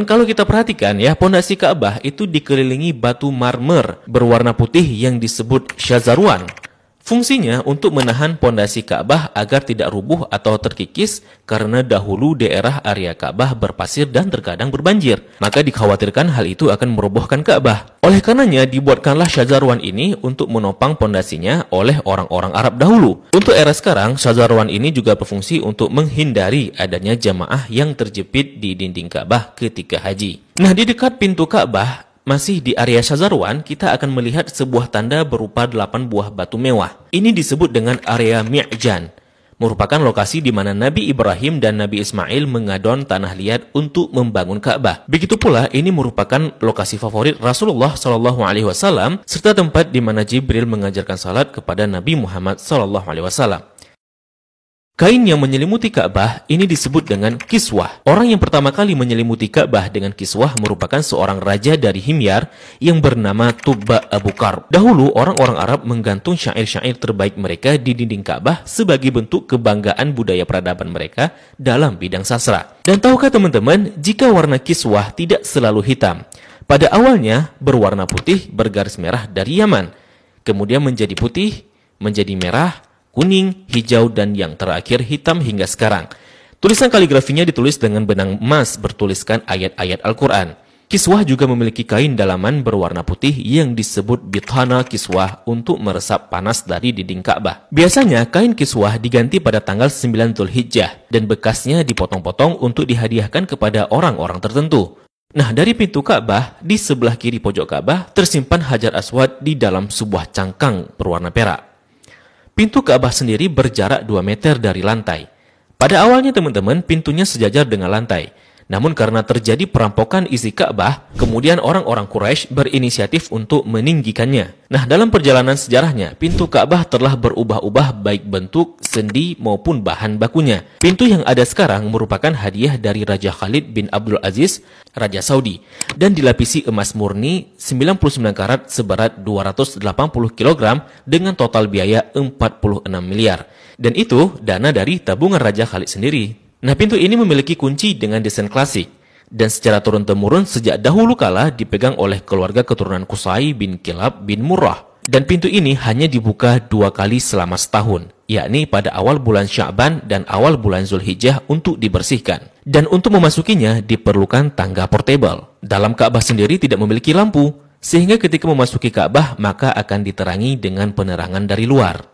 Kalau kita perhatikan ya, pondasi Ka'bah itu dikelilingi batu marmer berwarna putih yang disebut syazarwan. Fungsinya untuk menahan pondasi Ka'bah agar tidak rubuh atau terkikis karena dahulu daerah area Ka'bah berpasir dan terkadang berbanjir. Maka dikhawatirkan hal itu akan merobohkan Ka'bah. Oleh karenanya dibuatkanlah syazarwan ini untuk menopang pondasinya oleh orang-orang Arab dahulu. Untuk era sekarang, syazarwan ini juga berfungsi untuk menghindari adanya jamaah yang terjepit di dinding Ka'bah ketika haji. Nah, di dekat pintu Ka'bah, masih di area syazarwan, kita akan melihat sebuah tanda berupa 8 buah batu mewah. Ini disebut dengan area Mi'jan, merupakan lokasi di mana Nabi Ibrahim dan Nabi Ismail mengadon tanah liat untuk membangun Ka'bah. Begitu pula, ini merupakan lokasi favorit Rasulullah SAW serta tempat di mana Jibril mengajarkan salat kepada Nabi Muhammad SAW. Kain yang menyelimuti Ka'bah ini disebut dengan kiswah. Orang yang pertama kali menyelimuti Ka'bah dengan kiswah merupakan seorang raja dari Himyar yang bernama Tubba Abu Karb. Dahulu orang-orang Arab menggantung syair-syair terbaik mereka di dinding Ka'bah sebagai bentuk kebanggaan budaya peradaban mereka dalam bidang sastra. Dan tahukah teman-teman, jika warna kiswah tidak selalu hitam. Pada awalnya berwarna putih bergaris merah dari Yaman, kemudian menjadi putih, menjadi merah, kuning, hijau, dan yang terakhir hitam hingga sekarang. Tulisan kaligrafinya ditulis dengan benang emas bertuliskan ayat-ayat Al-Quran. Kiswah juga memiliki kain dalaman berwarna putih yang disebut bithana kiswah untuk meresap panas dari dinding Ka'bah. Biasanya kain kiswah diganti pada tanggal 9 Dzulhijjah dan bekasnya dipotong-potong untuk dihadiahkan kepada orang-orang tertentu. Nah, dari pintu Ka'bah, di sebelah kiri pojok Ka'bah tersimpan Hajar Aswad di dalam sebuah cangkang berwarna perak. Pintu Ka'bah sendiri berjarak 2 meter dari lantai. Pada awalnya teman-teman, pintunya sejajar dengan lantai. Namun karena terjadi perampokan isi Ka'bah, kemudian orang-orang Quraisy berinisiatif untuk meninggikannya. Nah, dalam perjalanan sejarahnya, pintu Ka'bah telah berubah-ubah baik bentuk, sendi maupun bahan bakunya. Pintu yang ada sekarang merupakan hadiah dari Raja Khalid bin Abdul Aziz, Raja Saudi, dan dilapisi emas murni 99 karat seberat 280 kg dengan total biaya 46 miliar. Dan itu dana dari tabungan Raja Khalid sendiri. Nah, pintu ini memiliki kunci dengan desain klasik dan secara turun-temurun sejak dahulu kala dipegang oleh keluarga keturunan Qusay bin Kilab bin Murrah. Dan pintu ini hanya dibuka 2 kali selama setahun, yakni pada awal bulan Sya'ban dan awal bulan Zulhijjah untuk dibersihkan. Dan untuk memasukinya diperlukan tangga portable. Dalam Ka'bah sendiri tidak memiliki lampu, sehingga ketika memasuki Ka'bah maka akan diterangi dengan penerangan dari luar.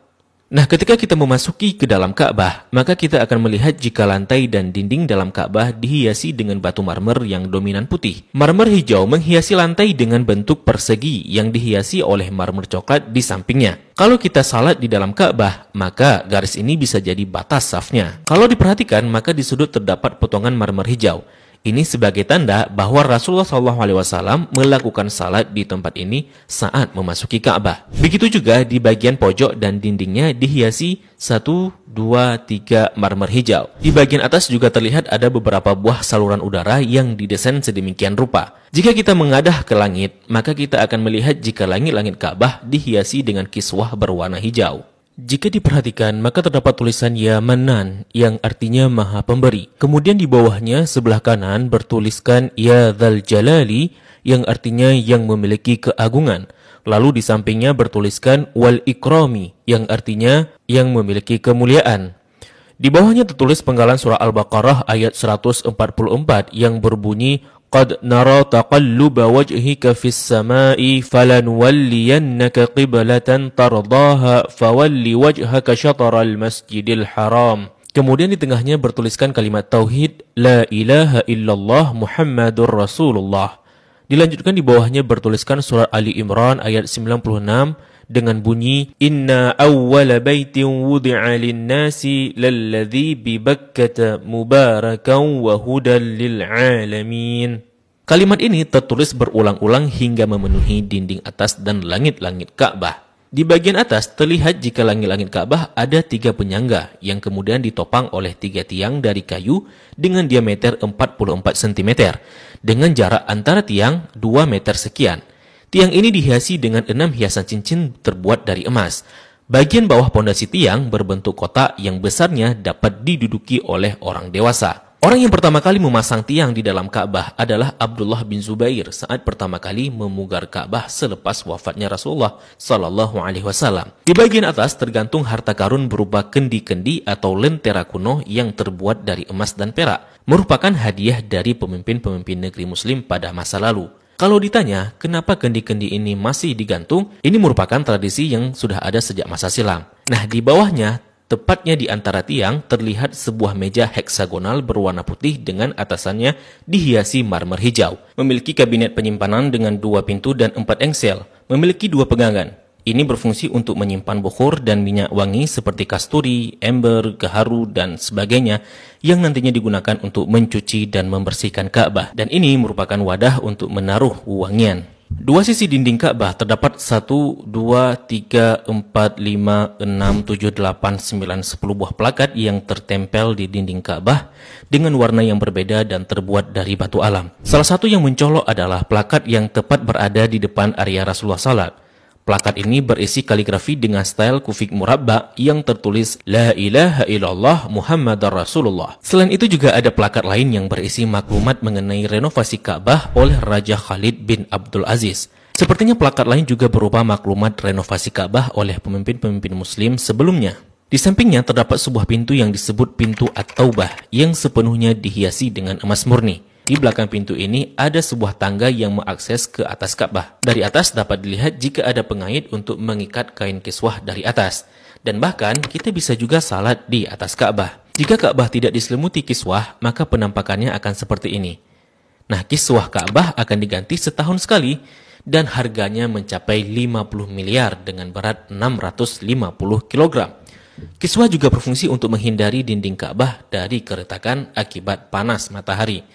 Nah, ketika kita memasuki ke dalam Ka'bah, maka kita akan melihat jika lantai dan dinding dalam Ka'bah dihiasi dengan batu marmer yang dominan putih. Marmer hijau menghiasi lantai dengan bentuk persegi yang dihiasi oleh marmer coklat di sampingnya. Kalau kita salat di dalam Ka'bah, maka garis ini bisa jadi batas safnya. Kalau diperhatikan, maka di sudut terdapat potongan marmer hijau. Ini sebagai tanda bahwa Rasulullah SAW melakukan salat di tempat ini saat memasuki Ka'bah. Begitu juga di bagian pojok dan dindingnya dihiasi 1, 2, 3 marmer hijau. Di bagian atas juga terlihat ada beberapa buah saluran udara yang didesain sedemikian rupa. Jika kita mengadah ke langit, maka kita akan melihat jika langit-langit Ka'bah dihiasi dengan kiswah berwarna hijau. Jika diperhatikan, maka terdapat tulisan Ya Manan yang artinya Maha Pemberi. Kemudian di bawahnya sebelah kanan bertuliskan Ya Dzal Jalali yang artinya yang memiliki keagungan. Lalu di sampingnya bertuliskan Wal Ikrami yang artinya yang memiliki kemuliaan. Di bawahnya tertulis penggalan surah Al-Baqarah ayat 144 yang berbunyi Qad nara taqalluba wajhika fis samai falanuwalliyannaka qiblatan tardaha fawalli wajhaka syatral masjidil haram. Kemudian di tengahnya bertuliskan kalimat tauhid La ilaha illallah Muhammadur Rasulullah. Dilanjutkan di bawahnya bertuliskan surat Ali Imran ayat 96 dengan bunyi Inna awwala baitin wudi'a lin-nasi lalladzi bi Bakkata mubarakan wa hudan lil alamin. Kalimat ini tertulis berulang-ulang hingga memenuhi dinding atas dan langit-langit Ka'bah. Di bagian atas terlihat jika langit-langit Ka'bah ada 3 penyangga yang kemudian ditopang oleh 3 tiang dari kayu dengan diameter 44 cm dengan jarak antara tiang 2 meter sekian. Tiang ini dihiasi dengan 6 hiasan cincin terbuat dari emas. Bagian bawah pondasi tiang berbentuk kotak yang besarnya dapat diduduki oleh orang dewasa. Orang yang pertama kali memasang tiang di dalam Ka'bah adalah Abdullah bin Zubair saat pertama kali memugar Ka'bah selepas wafatnya Rasulullah Sallallahu Alaihi Wasallam. Di bagian atas tergantung harta karun berupa kendi-kendi atau lentera kuno yang terbuat dari emas dan perak, merupakan hadiah dari pemimpin-pemimpin negeri Muslim pada masa lalu. Kalau ditanya kenapa kendi-kendi ini masih digantung, ini merupakan tradisi yang sudah ada sejak masa silam. Nah, di bawahnya, tepatnya di antara tiang, terlihat sebuah meja heksagonal berwarna putih dengan atasannya dihiasi marmer hijau. Memiliki kabinet penyimpanan dengan 2 pintu dan 4 engsel. Memiliki 2 pegangan. Ini berfungsi untuk menyimpan bukhur dan minyak wangi seperti kasturi, ember, gaharu, dan sebagainya yang nantinya digunakan untuk mencuci dan membersihkan Ka'bah. Dan ini merupakan wadah untuk menaruh wewangian. 2 sisi dinding Ka'bah terdapat 1, 2, 3, 4, 5, 6, 7, 8, 9, 10 buah plakat yang tertempel di dinding Ka'bah dengan warna yang berbeda dan terbuat dari batu alam. Salah satu yang mencolok adalah plakat yang tepat berada di depan area Rasulullah Salat. Plakat ini berisi kaligrafi dengan style kufik murabba yang tertulis La ilaha illallah Muhammadar Rasulullah. Selain itu juga ada plakat lain yang berisi maklumat mengenai renovasi Ka'bah oleh Raja Khalid bin Abdul Aziz. Sepertinya plakat lain juga berupa maklumat renovasi Ka'bah oleh pemimpin-pemimpin Muslim sebelumnya. Di sampingnya terdapat sebuah pintu yang disebut pintu At-Taubah yang sepenuhnya dihiasi dengan emas murni. Di belakang pintu ini ada sebuah tangga yang mengakses ke atas Ka'bah. Dari atas dapat dilihat jika ada pengait untuk mengikat kain kiswah dari atas. Dan bahkan kita bisa juga salat di atas Ka'bah. Jika Ka'bah tidak diselimuti kiswah, maka penampakannya akan seperti ini. Nah, kiswah Ka'bah akan diganti setahun sekali dan harganya mencapai 50 miliar dengan berat 650 kg. Kiswah juga berfungsi untuk menghindari dinding Ka'bah dari keretakan akibat panas matahari.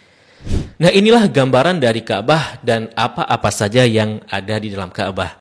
Nah, inilah gambaran dari Ka'bah dan apa-apa saja yang ada di dalam Ka'bah.